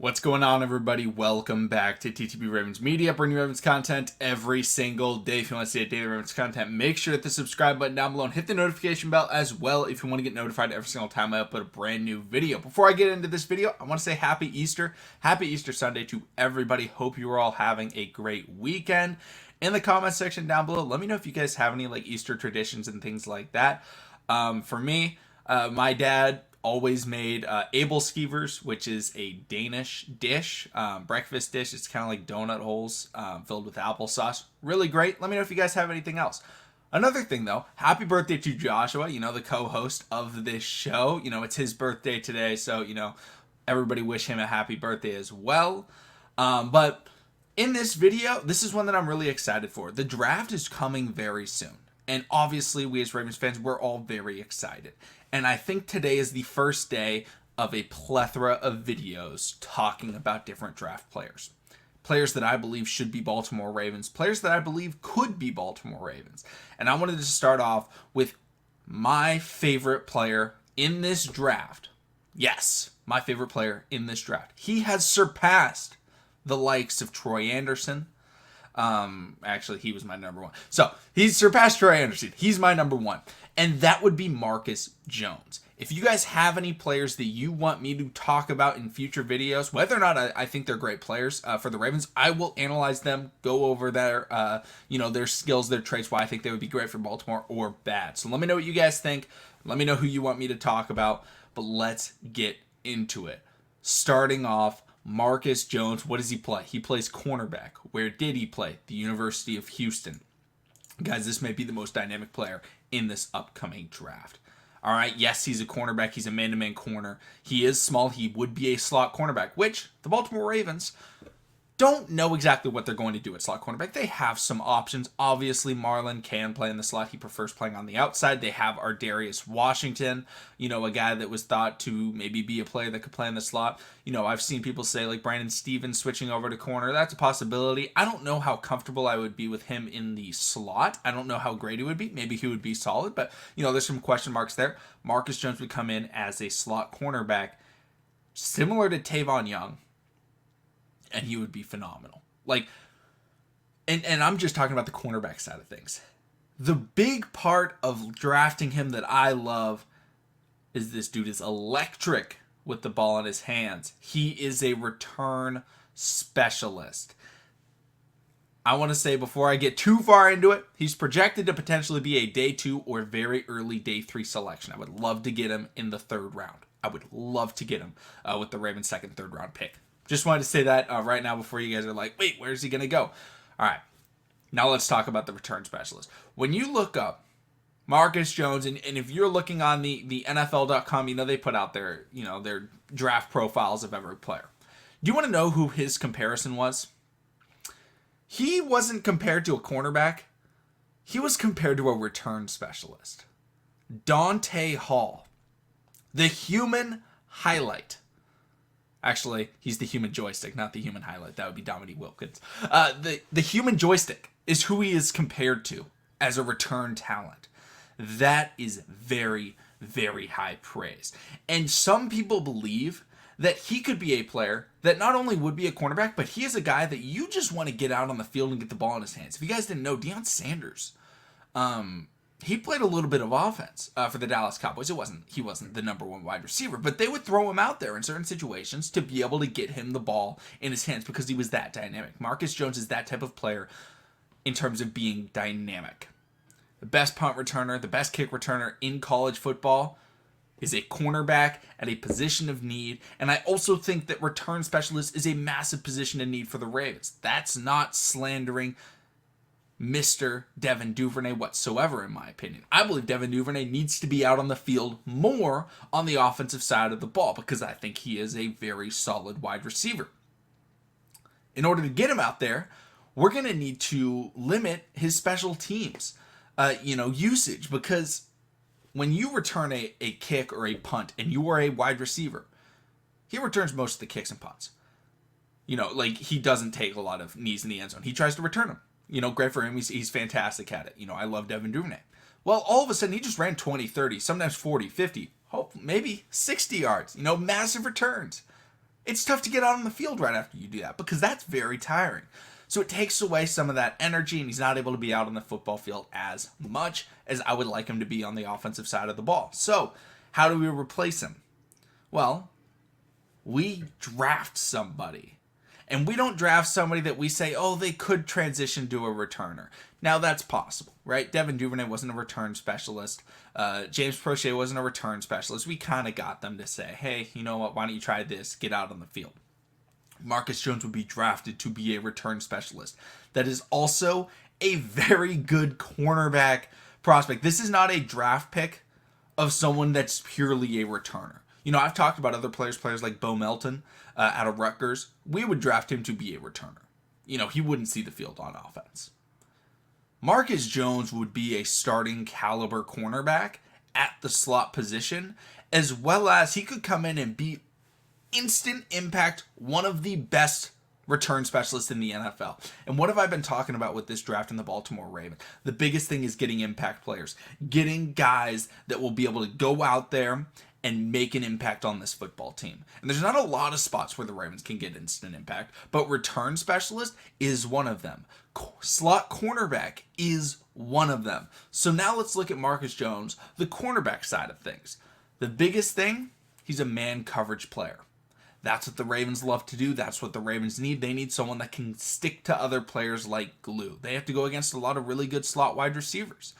What's going on, everybody? Welcome back to TTB Ravens Media, bringing you Ravens content every single day. If you want to see daily Ravens content, make sure to hit the subscribe button down below and hit the notification bell as well if you want to get notified every single time I upload a brand new video. Before I get into this video, I want to say Happy Easter. Happy Easter Sunday to everybody. Hope you are all having a great weekend. In the comment section down below, let me know if you guys have any Easter traditions and things like that. For me, my dad always made Abelskivers, which is a Danish dish, breakfast dish. It's kind of like donut holes filled with applesauce. Really great. Let me know if you guys have anything else. Another thing, though, happy birthday to Joshua, the co-host of this show. It's his birthday today, so, everybody wish him a happy birthday as well. But in this video, this is one that I'm really excited for. The draft is coming very soon. And obviously, we as Ravens fans, we're all very excited. And I think today is the first day of a plethora of videos talking about different draft players. Players that I believe should be Baltimore Ravens. Players that I believe could be Baltimore Ravens. And I wanted to start off with my favorite player in this draft. Yes, my favorite player in this draft. He has surpassed the likes of Troy Anderson. Actually, he was my number one. So, he's surpassed Troy Anderson. He's my number one. And that would be Marcus Jones. If you guys have any players that you want me to talk about in future videos, whether or not I think they're great players for the Ravens, I will analyze them, go over their, their skills, their traits, why I think they would be great for Baltimore or bad. So let me know what you guys think. Let me know who you want me to talk about. But let's get into it. Starting off, Marcus Jones, what does he play? He plays cornerback. Where did he play? The University of Houston. Guys, this may be the most dynamic player in this upcoming draft. All right, yes, he's a cornerback. He's a man-to-man corner. He is small. He would be a slot cornerback, which the Baltimore Ravens don't know exactly what they're going to do at slot cornerback. They have some options. Obviously, Marlon can play in the slot. He prefers playing on the outside. They have Darius Washington, a guy that was thought to maybe be a player that could play in the slot. I've seen people say Brandon Stevens switching over to corner. That's a possibility. I don't know how comfortable I would be with him in the slot. I don't know how great he would be. Maybe he would be solid, but, there's some question marks there. Marcus Jones would come in as a slot cornerback, similar to Tavon Young, and he would be phenomenal. And I'm just talking about the cornerback side of things. The big part of drafting him that I love is this dude is electric with the ball in his hands. He is a return specialist. I want to say before I get too far into it, he's projected to potentially be a day 2 or very early day 3 selection. I would love to get him in the 3rd round. I would love to get him with the Ravens' 2nd, 3rd round pick. Just wanted to say that right now before you guys are like, wait, where's he going to go? All right, now let's talk about the return specialist. When you look up Marcus Jones, and if you're looking on the NFL.com, they put out their draft profiles of every player. Do you want to know who his comparison was? He wasn't compared to a cornerback. He was compared to a return specialist. Dante Hall, the human highlight. Actually, he's the human joystick, not the human highlight. That would be Dominique Wilkins. The human joystick is who he is compared to as a return talent. That is very, very high praise. And some people believe that he could be a player that not only would be a cornerback, but he is a guy that you just want to get out on the field and get the ball in his hands. If you guys didn't know, Deion Sanders, he played a little bit of offense for the Dallas Cowboys. He wasn't the number 1 wide receiver, but they would throw him out there in certain situations to be able to get him the ball in his hands because he was that dynamic. Marcus Jones is that type of player in terms of being dynamic. The best punt returner, the best kick returner in college football is a cornerback at a position of need, and I also think that return specialist is a massive position of need for the Ravens. That's not slandering Mr. Devin Duvernay whatsoever, in my opinion. I believe Devin Duvernay needs to be out on the field more on the offensive side of the ball because I think he is a very solid wide receiver. In order to get him out there, we're going to need to limit his special teams, usage, because when you return a kick or a punt and you are a wide receiver, he returns most of the kicks and punts. He doesn't take a lot of knees in the end zone. He tries to return them. Great for him. He's fantastic at it. I love Devin Duvernay. Well, all of a sudden, he just ran 20, 30, sometimes 40, 50, maybe 60 yards. Massive returns. it's tough to get out on the field right after you do that because that's very tiring. So it takes away some of that energy, and he's not able to be out on the football field as much as I would like him to be on the offensive side of the ball. So how do we replace him? Well, we draft somebody. And we don't draft somebody that we say, oh, they could transition to a returner. Now, that's possible, right? Devin Duvernay wasn't a return specialist. James Prochet wasn't a return specialist. We kind of got them to say, hey, you know what? Why don't you try this? Get out on the field. Marcus Jones would be drafted to be a return specialist. That is also a very good cornerback prospect. This is not a draft pick of someone that's purely a returner. You know, I've talked about other players like Bo Melton out of Rutgers. We would draft him to be a returner. You know, he wouldn't see the field on offense. Marcus Jones would be a starting caliber cornerback at the slot position, as well as he could come in and be instant impact, one of the best return specialists in the NFL. And what have I been talking about with this draft in the Baltimore Ravens? The biggest thing is getting impact players, getting guys that will be able to go out there and make an impact on this football team. And there's not a lot of spots where the Ravens can get instant impact, but return specialist is one of them. Slot cornerback is one of them. So now let's look at Marcus Jones, the cornerback side of things. The biggest thing, he's a man coverage player. That's what the Ravens love to do. That's what the Ravens need. They need someone that can stick to other players like glue. They have to go against a lot of really good slot wide receivers.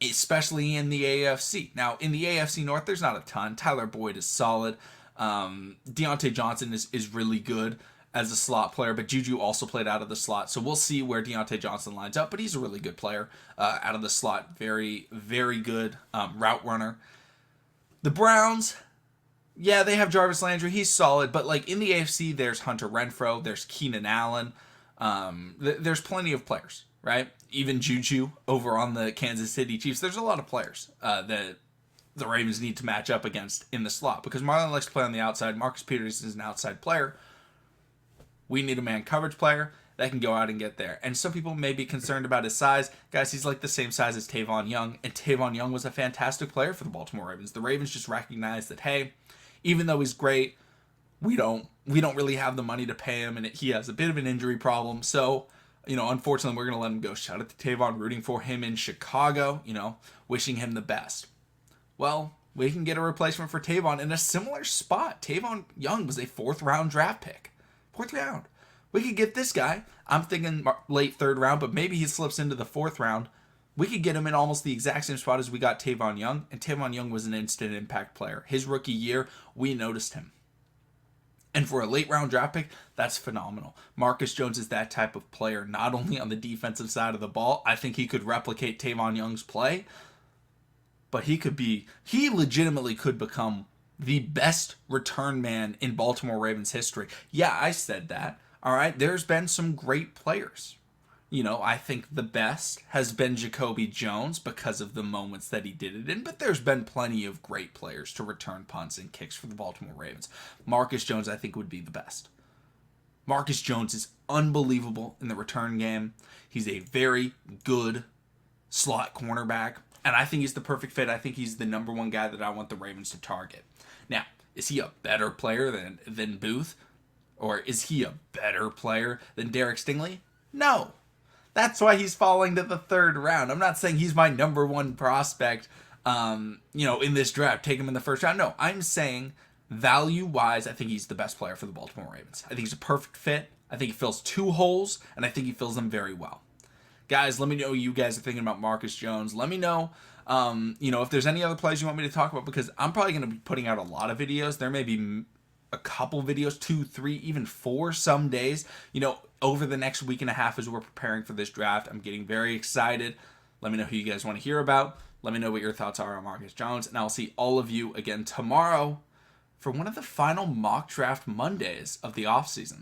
Especially in the AFC. Now, in the AFC North, there's not a ton. Tyler Boyd is solid. Deontay Johnson is really good as a slot player, but Juju also played out of the slot. So we'll see where Deontay Johnson lines up, but he's a really good player out of the slot. Very, very good route runner. The Browns, yeah, they have Jarvis Landry. He's solid, but like in the AFC, there's Hunter Renfrow, there's Keenan Allen. There's plenty of players, right? Even Juju over on the Kansas City Chiefs. There's a lot of players that the Ravens need to match up against in the slot because Marlon likes to play on the outside. Marcus Peters is an outside player. We need a man coverage player that can go out and get there. And some people may be concerned about his size. Guys, he's like the same size as Tavon Young, and Tavon Young was a fantastic player for the Baltimore Ravens. The Ravens just recognized that, hey, even though he's great, we don't really have the money to pay him, and he has a bit of an injury problem. So, you know, unfortunately, we're going to let him go. Shout out to Tavon, rooting for him in Chicago, you know, wishing him the best. Well, we can get a replacement for Tavon in a similar spot. Tavon Young was a 4th-round draft pick. 4th round. We could get this guy. I'm thinking late 3rd round, but maybe he slips into the 4th round. We could get him in almost the exact same spot as we got Tavon Young, and Tavon Young was an instant impact player. His rookie year, we noticed him. And for a late round draft pick, that's phenomenal. Marcus Jones is that type of player, not only on the defensive side of the ball. I think he could replicate Tavon Young's play, but he legitimately could become the best return man in Baltimore Ravens history. Yeah, I said that. All right, there's been some great players. You know, I think the best has been Jacoby Jones because of the moments that he did it in, but there's been plenty of great players to return punts and kicks for the Baltimore Ravens. Marcus Jones, I think, would be the best. Marcus Jones is unbelievable in the return game. He's a very good slot cornerback, and I think he's the perfect fit. I think he's the number one guy that I want the Ravens to target. Now, is he a better player than Booth? Or is he a better player than Derek Stingley? No. That's why he's falling to the 3rd round. I'm not saying he's my number one prospect, in this draft. Take him in the 1st round. No, I'm saying value-wise, I think he's the best player for the Baltimore Ravens. I think he's a perfect fit. I think he fills 2 holes, and I think he fills them very well. Guys, let me know what you guys are thinking about Marcus Jones. Let me know, if there's any other players you want me to talk about, because I'm probably going to be putting out a lot of videos. There may be a couple videos, 2, 3, even 4 some days, over the next week and a half as we're preparing for this draft. I'm getting very excited. Let me know who you guys want to hear about. Let me know what your thoughts are on Marcus Jones, and I'll see all of you again tomorrow for one of the final mock draft Mondays of the offseason.